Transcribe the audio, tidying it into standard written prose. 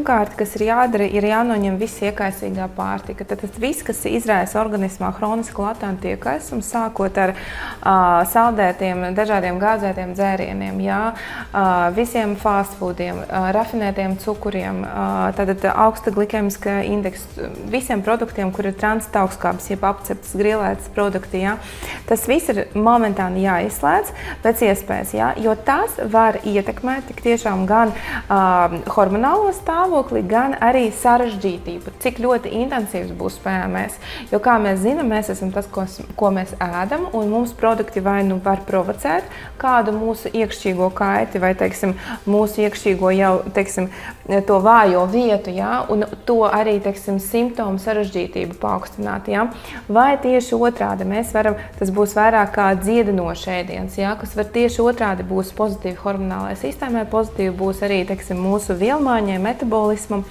Pirmkārt, kas ir jādara, ir jānoņem viss iekaisīgā pārtika. Tad viss, kas izraisa organismā hronisku latentu iekaisumu, sākot ar saldētiem, dažādiem gāzētiem dzērieniem, visiem fast foodiem, rafinētiem cukuriem, tātad augsta glikemiskā indeksa, visiem produktiem, kur ir transita augstskābes, jeb apceptas grilētas produkti. Tas viss ir momentāni jāizslēdz pēc iespējas, jo tas var ietekmēt tik tiešām gan hormonālo stāvokli, gan arī sarežģītību, cik ļoti intensīvs būs PMS. Jo, kā mēs zinām, mēs esam tas, ko mēs ēdam, un mums produkti vai nu var provocēt kādu mūsu iekšķīgo kaiti, vai, teiksim, mūsu iekšķīgo jau, teiksim, to vājo vietu, un to arī, teiksim, simptomu sarežģītību paaugstināt, vai tieši otrādi mēs varam, tas būs vairāk kā dziedinošs ēdiens, kas var tieši otrādi būs pozitīvi hormonālajai sistēmai, pozitīvi būs arī, teiksim, mūsu vielmaiņai, metabolismam.